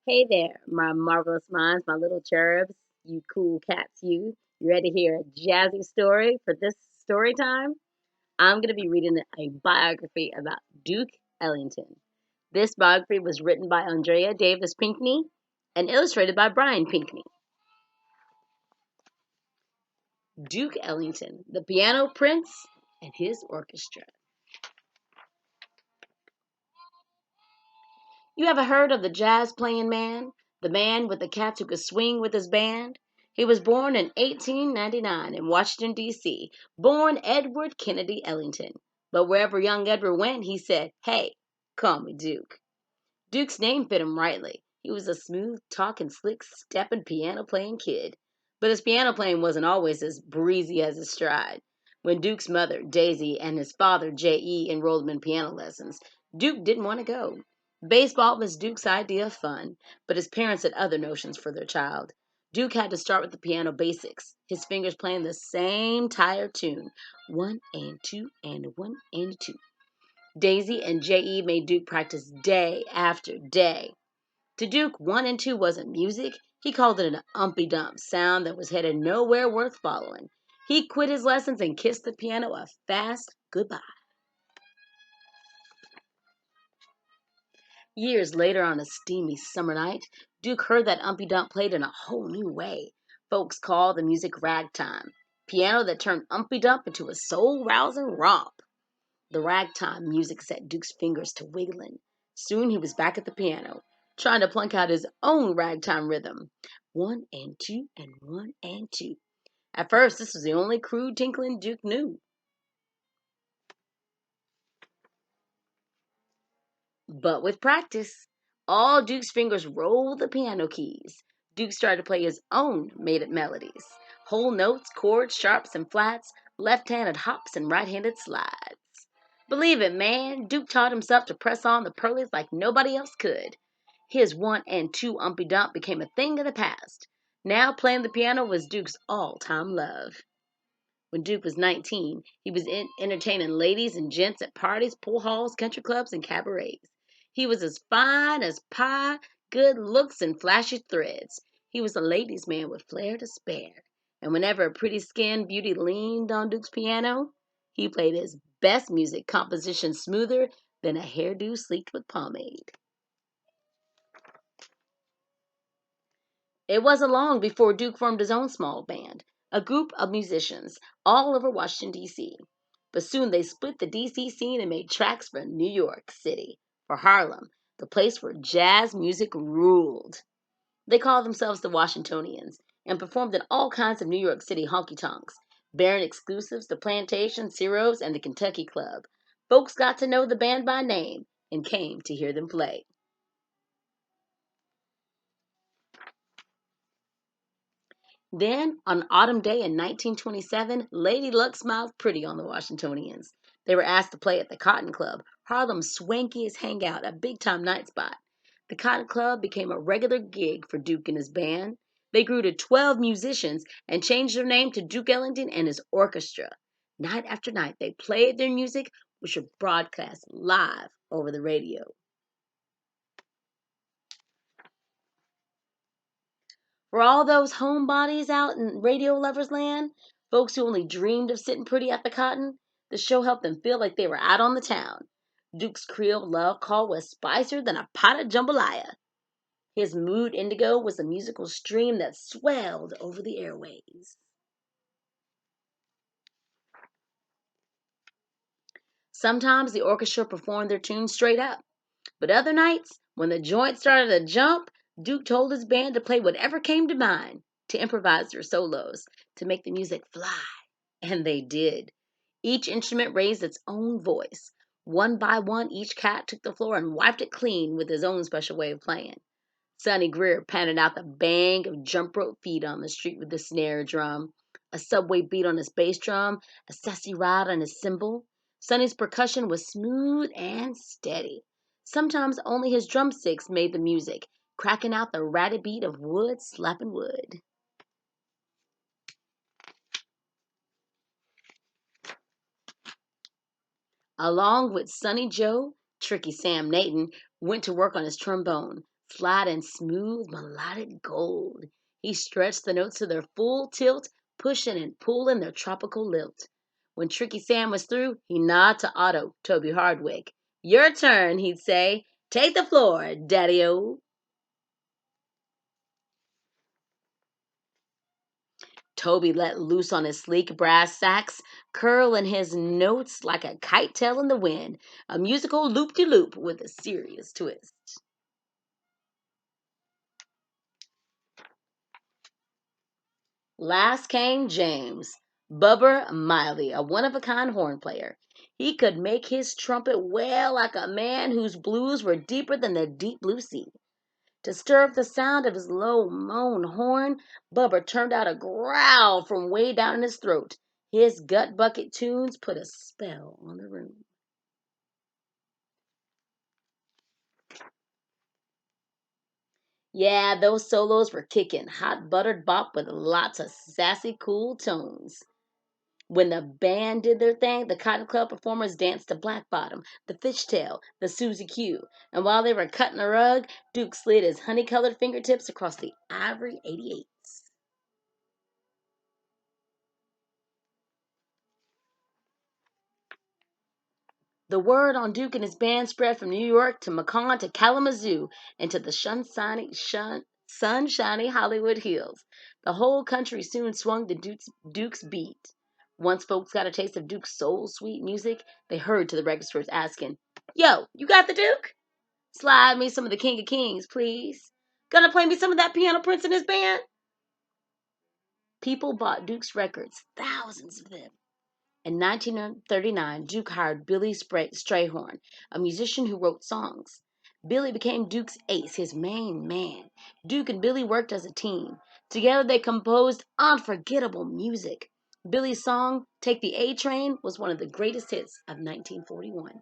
Hey there, my marvelous minds, my little cherubs, you cool cats, you. You ready to hear a jazzy story for this story time? I'm going to be reading a biography about Duke Ellington. This biography was written by Andrea Davis Pinkney and illustrated by Brian Pinkney. Duke Ellington, the piano prince and his orchestra. You ever heard of the jazz playing man? The man with the cats who could swing with his band? He was born in 1899 in Washington, D.C., born Edward Kennedy Ellington. But wherever young Edward went, he said, "Hey, call me Duke." Duke's name fit him rightly. He was a smooth talking, slick stepping piano playing kid. But his piano playing wasn't always as breezy as his stride. When Duke's mother, Daisy, and his father, J.E., enrolled him in piano lessons, Duke didn't want to go. Baseball was Duke's idea of fun, but his parents had other notions for their child. Duke had to start with the piano basics, his fingers playing the same tired tune, one and two and one and two. Daisy and J.E. made Duke practice day after day. To Duke, one and two wasn't music. He called it an umpy dump sound that was headed nowhere worth following. He quit his lessons and kissed the piano a fast goodbye. Years later, on a steamy summer night, Duke heard that umpy dump played in a whole new way. Folks called the music ragtime, piano that turned umpy dump into a soul rousing romp. The ragtime music set Duke's fingers to wiggling. Soon he was back at the piano, trying to plunk out his own ragtime rhythm. One and two and one and two. At first, this was the only crude tinkling Duke knew. But with practice, all Duke's fingers rolled the piano keys. Duke started to play his own made up melodies. Whole notes, chords, sharps and flats, left handed hops and right handed slides. Believe it, man, Duke taught himself to press on the pearlies like nobody else could. His one and two umpy dump became a thing of the past. Now playing the piano was Duke's all time love. When Duke was 19, he was entertaining ladies and gents at parties, pool halls, country clubs, and cabarets. He was as fine as pie, good looks, and flashy threads. He was a ladies' man with flair to spare. And whenever a pretty skinned beauty leaned on Duke's piano, he played his best music composition smoother than a hairdo sleeked with pomade. It wasn't long before Duke formed his own small band, a group of musicians all over Washington, D.C. But soon they split the D.C. scene and made tracks for New York City, for Harlem, the place where jazz music ruled. They called themselves the Washingtonians and performed in all kinds of New York City honky tonks, bearing exclusives the Plantation, Ciro's, and the Kentucky Club. Folks got to know the band by name and came to hear them play. Then, on an autumn day in 1927, Lady Luck smiled pretty on the Washingtonians. They were asked to play at the Cotton Club, Harlem's swankiest hangout, a big time night spot. The Cotton Club became a regular gig for Duke and his band. They grew to 12 musicians and changed their name to Duke Ellington and his orchestra. Night after night, they played their music, which was broadcast live over the radio. For all those homebodies out in radio lovers land, folks who only dreamed of sitting pretty at the cotton, the show helped them feel like they were out on the town. Duke's Creole love call was spicier than a pot of jambalaya. His mood indigo was a musical stream that swelled over the airways. Sometimes the orchestra performed their tunes straight up, but other nights, when the joint started to jump, Duke told his band to play whatever came to mind, to improvise their solos, to make the music fly. And they did. Each instrument raised its own voice. One by one, each cat took the floor and wiped it clean with his own special way of playing. Sonny Greer pounded out the bang of jump rope feet on the street with the snare drum, a subway beat on his bass drum, a sassy ride on his cymbal. Sonny's percussion was smooth and steady. Sometimes only his drumsticks made the music, cracking out the ratty beat of wood slapping wood. Along with Sonny Joe, Tricky Sam Naton went to work on his trombone. sliding smooth melodic gold. He stretched the notes to their full tilt, pushing and pulling their tropical lilt. When Tricky Sam was through, he nodded to Otto, Toby Hardwick. Your turn, he'd say. Take the floor, Daddy-O. Toby let loose on his sleek brass sax, curling his notes like a kite tail in the wind, a musical loop-de-loop with a serious twist. Last came James, Bubber Miley, a one-of-a-kind horn player. He could make his trumpet wail like a man whose blues were deeper than the deep blue sea. To stir up the sound of his low moan horn, Bubber turned out a growl from way down in his throat. His gut bucket tunes put a spell on the room. Yeah, those solos were kicking, hot buttered bop with lots of sassy, cool tones. When the band did their thing, the Cotton Club performers danced to Black Bottom, the Fishtail, the Susie Q. And while they were cutting the rug, Duke slid his honey-colored fingertips across the ivory 88s. The word on Duke and his band spread from New York to Macon to Kalamazoo and to the sunshiny Hollywood Hills. The whole country soon swung to Duke's beat. Once folks got a taste of Duke's soul sweet music, they hurried to the record stores asking, Yo, you got the Duke? Slide me some of the King of Kings, please. Gonna play me some of that Piano Prince and his band? People bought Duke's records, thousands of them. In 1939, Duke hired Billy Strayhorn, a musician who wrote songs. Billy became Duke's ace, his main man. Duke and Billy worked as a team. Together they composed unforgettable music. Billy's song, Take the A Train, was one of the greatest hits of 1941.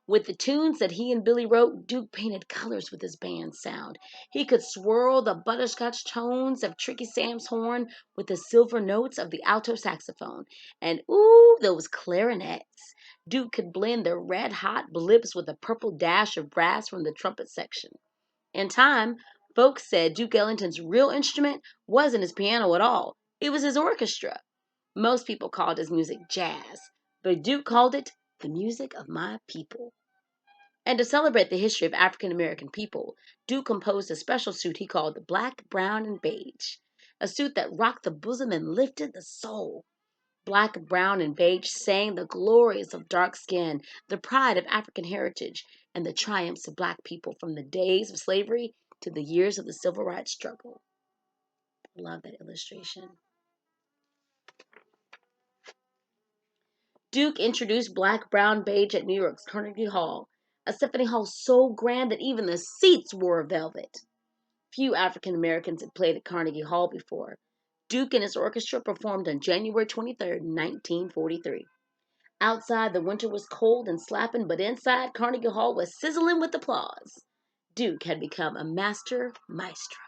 With the tunes that he and Billy wrote, Duke painted colors with his band's sound. He could swirl the butterscotch tones of Tricky Sam's horn with the silver notes of the alto saxophone. And ooh, those clarinets. Duke could blend the red hot blips with a purple dash of brass from the trumpet section. In time, folks said Duke Ellington's real instrument wasn't his piano at all. It was his orchestra. Most people called his music jazz, but Duke called it the music of my people. And to celebrate the history of African American people, Duke composed a special suit he called the Black, Brown, and Beige, a suit that rocked the bosom and lifted the soul. Black, Brown, and Beige sang the glories of dark skin, the pride of African heritage, and the triumphs of black people from the days of slavery to the years of the civil rights struggle. I love that illustration. Duke introduced Black, Brown, Beige at New York's Carnegie Hall, a symphony hall so grand that even the seats wore velvet. Few African Americans had played at Carnegie Hall before. Duke and his orchestra performed on January 23rd, 1943. Outside, the winter was cold and slapping, but inside, Carnegie Hall was sizzling with applause. Duke had become a master maestro.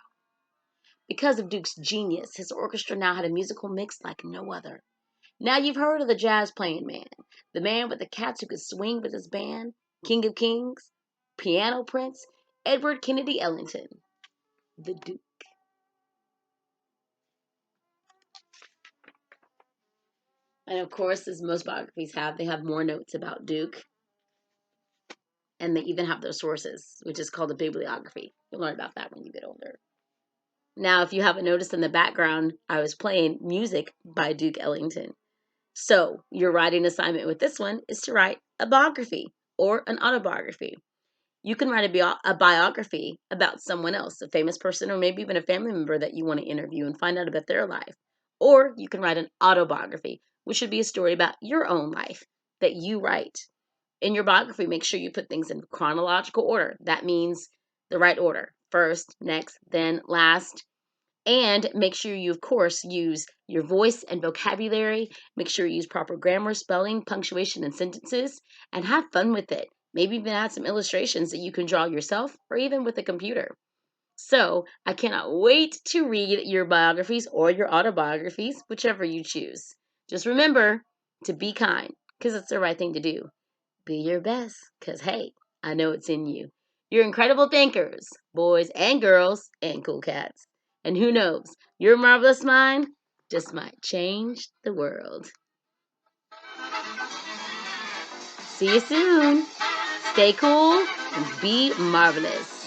Because of Duke's genius, his orchestra now had a musical mix like no other. Now you've heard of the jazz playing man, the man with the cats who could swing with his band, King of Kings, Piano Prince, Edward Kennedy Ellington, the Duke. And of course, as most biographies have, they have more notes about Duke, and they even have their sources, which is called a bibliography. You'll learn about that when you get older. Now, if you haven't noticed in the background, I was playing music by Duke Ellington. So, your writing assignment with this one is to write a biography or an autobiography. You can write a biography about someone else, a famous person, or maybe even a family member that you want to interview and find out about their life. Or you can write an autobiography, which should be a story about your own life that you write. In your biography, make sure you put things in chronological order. That means the right order: first, next, then, last. And make sure you, of course, use your voice and vocabulary. Make sure you use proper grammar, spelling, punctuation, and sentences, and have fun with it. Maybe even add some illustrations that you can draw yourself or even with a computer. So I cannot wait to read your biographies or your autobiographies, whichever you choose. Just remember to be kind. because it's the right thing to do. Be your best, because hey, I know it's in you. You're incredible thinkers, boys and girls, and cool cats. And who knows, your marvelous mind just might change the world. See you soon. Stay cool and be marvelous.